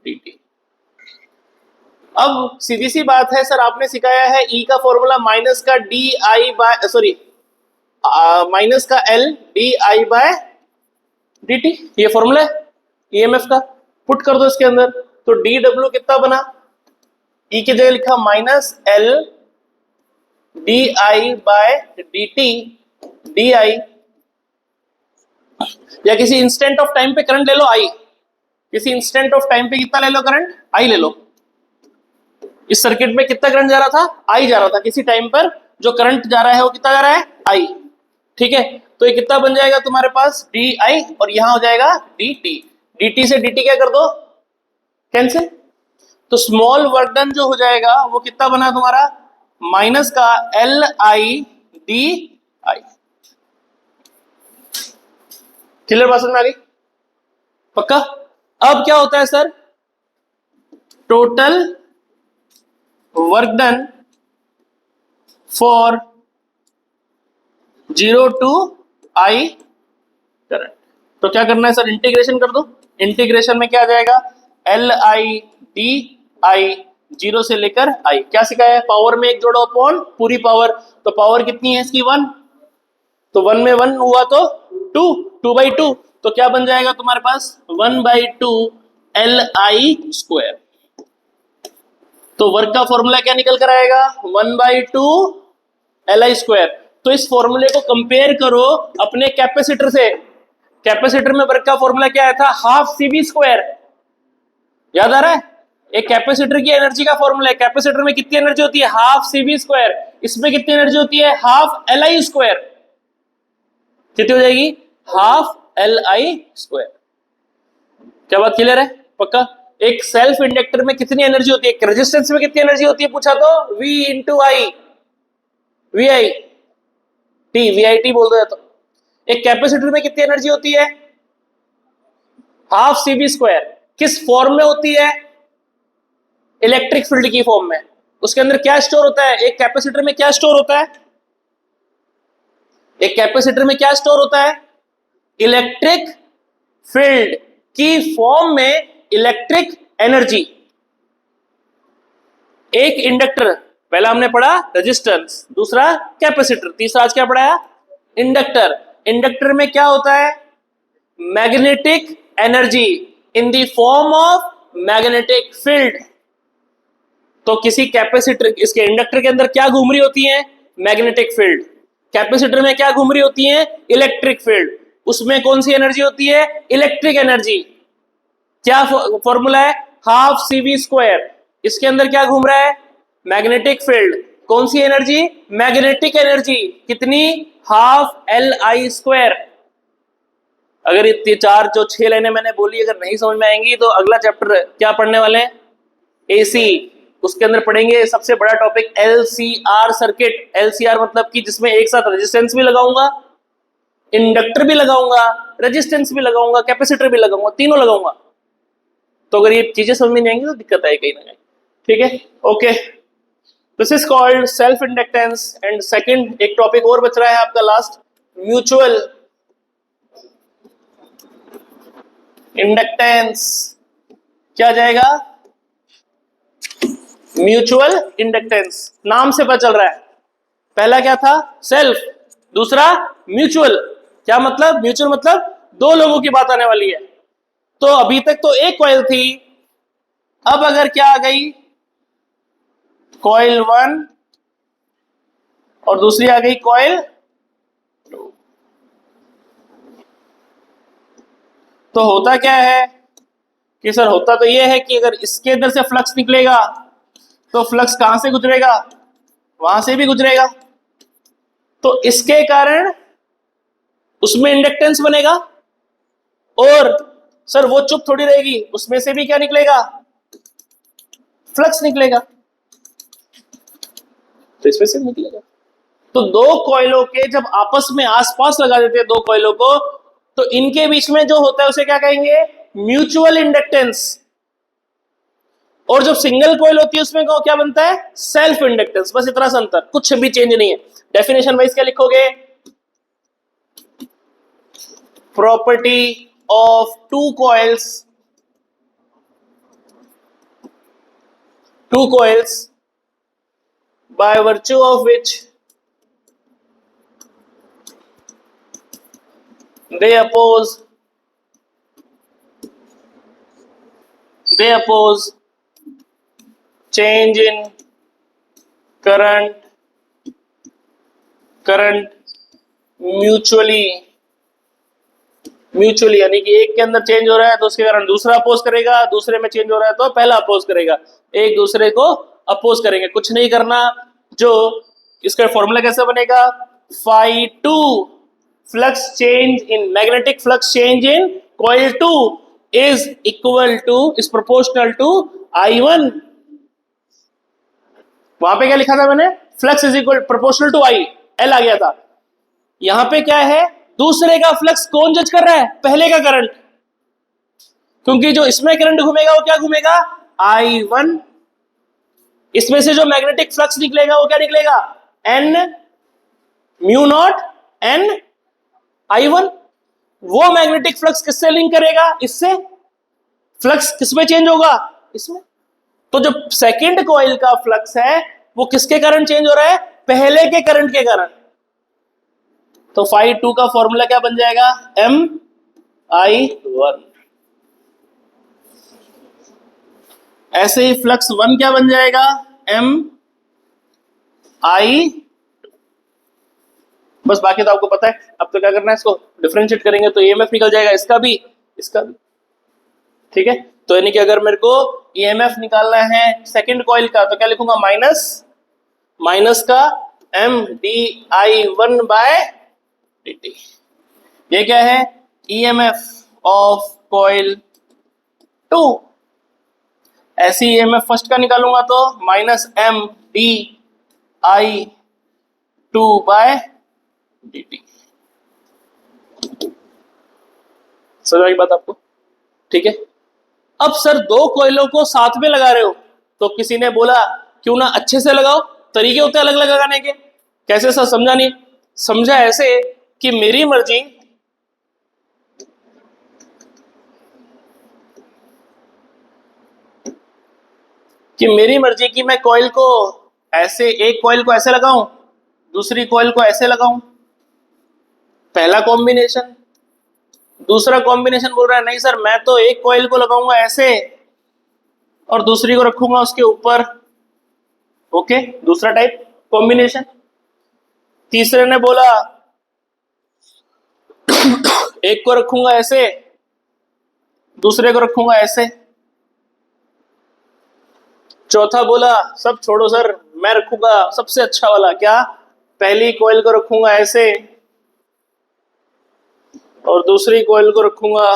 D T. अब सीधी सी बात है सर, आपने सिखाया है ई का फॉर्मूला माइनस का D I by, sorry, minus का L D I by D T, ये फॉर्मूला है ईएमएफ का। पुट कर दो इसके अंदर। तो डी डब्ल्यू कितना बना? ई की जगह लिखा minus L D I by D T, D I, या किसी इंस्टेंट ऑफ टाइम पे करंट ले लो आई। किसी इंस्टेंट ऑफ टाइम पे कितना ले लो करंट? आई ले लो। इस सर्किट में कितना करंट जा रहा था? आई जा रहा था। किसी टाइम पर जो करंट जा रहा है वो कितना जा रहा है? आई। ठीक है, तो ये कितना बन जाएगा तुम्हारे पास? डी आई, और यहां हो जाएगा डी टी। डी टी से डी टी क्या कर दो? कैंसिल। तो स्मॉल वर्क डन जो हो जाएगा वो कितना बना तुम्हारा? माइनस का L I D I. Clear बात समझ में आ गई? पक्का? अब क्या होता है sir? Total work done for 0 to I current. तो क्या करना है सर? इंटीग्रेशन कर दो। इंटीग्रेशन में क्या आ जाएगा? L I D I zero से लेकर आई। क्या सिखाया है? पावर में एक जोड़ो अपॉन पूरी पावर। तो पावर कितनी है इसकी? 1। तो 1 में 1 हुआ तो 2, 2/2। तो क्या बन जाएगा तुम्हारे पास? 1/2 Li²। तो वर्क का फॉर्मूला क्या निकल कर आएगा? 1/2 Li²। तो इस फॉर्मूले को कंपेयर करो अपने कैपेसिटर से। कैपेसिटर में वर्क का फॉर्मूला क्या आया था? Half CV²। याद आ रहा है? एक कैपेसिटर की एनर्जी का फॉर्मूला है। कैपेसिटर में कितनी एनर्जी होती है? Half CV²। इसमें कितनी एनर्जी होती है? Half Li²। कितनी हो जाएगी? Half Li²। क्या बात क्लियर है? पक्का? एक सेल्फ इंडक्टर में कितनी एनर्जी होती है? रेजिस्टेंस में कितनी एनर्जी होती है पूछा तो? V इंटू आई, VI T, VIT बोल दो या तो। एक कैपेसिटर में कितनी एनर्जी होती है? Half CV²। किस फॉर्म में होती है? इलेक्ट्रिक फील्ड की फॉर्म में। उसके अंदर क्या स्टोर होता है? एक कैपेसिटर में क्या स्टोर होता है? एक कैपेसिटर में क्या स्टोर होता है? इलेक्ट्रिक फील्ड की फॉर्म में इलेक्ट्रिक एनर्जी। एक इंडक्टर, पहला हमने पढ़ा रेजिस्टेंस, दूसरा कैपेसिटर, तीसरा आज क्या पढ़ाया? इंडक्टर। इंडक्टर में क्या होता है? Magnetic energy in the form of magnetic field. तो किसी कैपेसिटर, इसके इंडक्टर के अंदर क्या घूम रही होती है? Magnetic field. कैपेसिटर में क्या घूम रही होती है? Electric field. उसमें कौन सी एनर्जी होती है? Electric energy. क्या फॉर्मूला है? Half CV²। इसके अंदर क्या घूम रहा है? Magnetic field. कौन सी एनर्जी? Magnetic energy. कितनी? Half Li²। अगर इतनी 4 जो 6 लाइनें मैंने बोली अगर नहीं समझ में आएंगी तो अगला चैप्टर क्या पढ़ने वाले हैं? AC। उसके अंदर पढ़ेंगे सबसे बड़ा टॉपिक LCR सर्किट। LCR मतलब कि जिसमें एक साथ रेजिस्टेंस भी लगाऊंगा, इंडक्टर भी लगाऊंगा, रेजिस्टेंस भी लगाऊंगा, कैपेसिटर भी लगाऊंगा, तीनों लगाऊंगा। तो अगर ये चीजें समझ में नहीं आएंगी तो दिक्कत आएगी कहीं ना कहीं। ठीक है, okay. This is called self inductance. And second एक टॉपिक और बच रहा है आपका लास्ट, म्यूचुअल इंडक्टेंस। क्या जाएगा? Mutual inductance. नाम से पता चल रहा है। पहला क्या था? सेल्फ, दूसरा म्यूचुअल। क्या मतलब? म्यूचुअल मतलब दो लोगों की बात आने वाली है। तो अभी तक तो एक कॉइल थी, अब अगर क्या आ गई? कॉइल 1 और दूसरी आ गई कॉइल 2। तो होता क्या है कि सर, होता तो यह है कि अगर इसके अंदर से फ्लक्स निकलेगा तो फ्लक्स कहां से गुजरेगा? वहां से भी गुजरेगा। तो इसके कारण उसमें इंडक्टेंस बनेगा। और सर वो चुप थोड़ी रहेगी, उसमें से भी क्या निकलेगा? फ्लक्स निकलेगा। तो इसमें से निकलेगा। तो दो कॉइलों के जब आपस में आसपास लगा देते हैं दो कॉइलों को, तो इनके बीच में जो होता है उसे क्या कहेंगे? Mutual inductance. और जब सिंगल कॉइल होती है उसमें क्या बनता है? Self inductance. बस इतना सा अंतर, कुछ भी चेंज नहीं है। डेफिनेशन वाइज क्या लिखोगे? Property of two coils by virtue of which they oppose change in current mutually यानी कि एक के अंदर चेंज हो रहा है तो उसके कारण दूसरा अपोज करेगा, दूसरे में चेंज हो रहा है तो पहला अपोज करेगा, एक दूसरे को अपोज करेंगे। कुछ नहीं करना। जो इसका फॉर्मूला कैसे बनेगा? Φ2 flux change in magnetic flux change in coil 2 is equal to, is proportional to I1। वहां पे क्या लिखा था मैंने? Flux is equal proportional to I, L आ गया था। यहां पे क्या है? दूसरे का फ्लक्स कौन जज कर रहा है? पहले का करंट। क्योंकि जो इसमें करंट घूमेगा वो क्या घूमेगा? I1। इसमें से जो मैग्नेटिक फ्लक्स निकलेगा वो क्या निकलेगा? N mu naught N I1। वो मैग्नेटिक फ्लक्स किससे लिंक करेगा? इससे। फ्लक्स किसमें चेंज होगा? इसमें। तो जो सेकंड कॉइल का फ्लक्स है वो किसके कारण चेंज हो रहा है? पहले के करंट के कारण। तो फाई 2 का फॉर्मूला क्या बन जाएगा? MI1। ऐसे ही फ्लक्स 1 क्या बन जाएगा? MI। बस बाकी तो आपको पता है। अब तो क्या करना है, इसको डिफरेंशिएट करेंगे तो EMF निकल जाएगा, इसका भी इसका भी। ठीक है, तो यानी कि अगर मेरे को EMF निकालना है सेकंड कॉइल का तो क्या लिखूंगा? माइनस का MDI1 बाय dt। ये क्या है? EMF of coil 2। ऐसी EMF फर्स्ट का निकालूंगा तो -MDI2 बाय dt। समझ आई बात आपको? ठीक है। अब सर दो कोयलों को साथ में लगा रहे हो, तो किसी ने बोला क्यों ना अच्छे से लगाओ, तरीके होते हैं अलग अलग लगाने के। कैसे सर? समझा नहीं। समझा ऐसे कि मेरी मर्जी कि मैं कॉइल को ऐसे, एक कॉइल को ऐसे लगाऊं, दूसरी कॉइल को ऐसे लगाऊं, पहला कॉम्बिनेशन। दूसरा कॉम्बिनेशन बोल रहा है नहीं सर, मैं तो एक कॉइल को लगाऊंगा ऐसे और दूसरी को रखूंगा उसके ऊपर। ओके, दूसरा टाइप कॉम्बिनेशन। तीसरे ने बोला एक को रखूंगा ऐसे, दूसरे को रखूंगा ऐसे। चौथा बोला सब छोड़ो सर, मैं रखूंगा सबसे अच्छा वाला। क्या? पहली कॉइल को रखूंगा ऐसे और दूसरी कॉइल को रखूंगा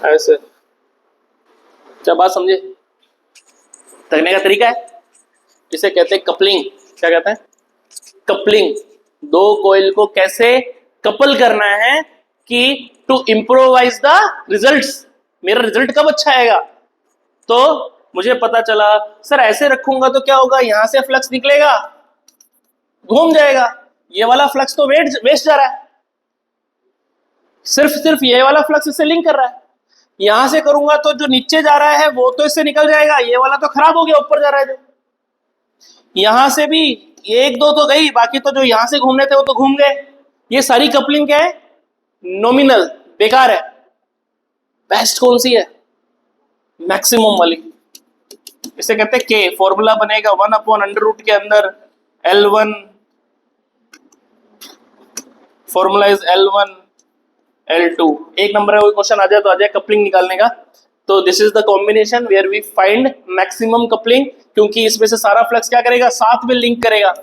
ऐसे। क्या बात समझे? करने का तरीका है, इसे कहते हैं कपलिंग। क्या कहते हैं? कपलिंग। दो कॉइल को कैसे कपल करना है कि टू इम्प्रोवाइज द रिजल्ट्स। मेरा रिजल्ट कब अच्छा आएगा? तो मुझे पता चला सर ऐसे रखूंगा तो क्या होगा, यहां से फ्लक्स निकलेगा, घूम जाएगा, ये वाला फ्लक्स तो वेस्ट जा रहा है, सिर्फ ये वाला फ्लक्स इससे लिंक कर रहा है। यहां से करूंगा तो जो नीचे जा रहा है वो तो इससे निकल जाएगा, ये वाला तो खराब हो गया, ऊपर जा रहा है जो। यहां से भी एक दो तो गई, बाकी तो जो यहां से घूमने थे वो तो घूम गए। ये सारी कपलिंग क्या है? नॉमिनल, बेकार है। बेस्ट कौन सी है? मैक्सिमम वाली। इसे कहते हैं के। फॉर्मूला बनेगा 1/√, के अंदर L1, formula is L1 L2। एक नंबर का कोई क्वेश्चन आ जाए तो आ जाए कपलिंग निकालने का। तो this is the combination where we find maximum coupling, क्योंकि इसमें से सारा फ्लक्स क्या करेगा? साथ में लिंक करेगा।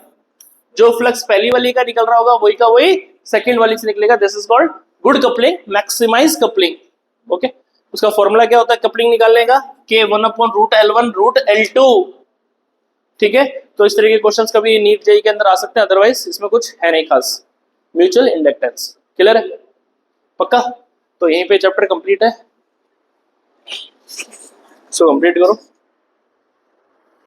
जो फ्लक्स पहली वाली का निकल रहा होगा वही का वही सेकंड वाली से निकलेगा। This is called good coupling, maximize coupling. Okay, उसका फॉर्मूला क्या होता है कपलिंग निकालने का? के 1/√L1√L2। ठीक है, तो इस तरह के क्वेश्चंस कभी नीट जेईई के अंदर आ सकते हैं, अदरवाइज इसमें कुछ है नहीं खास। म्यूचुअल इंडक्टेंस क्लियर है? पक्का? तो यहीं पे चैप्टर कंप्लीट है, सो कंप्लीट करो।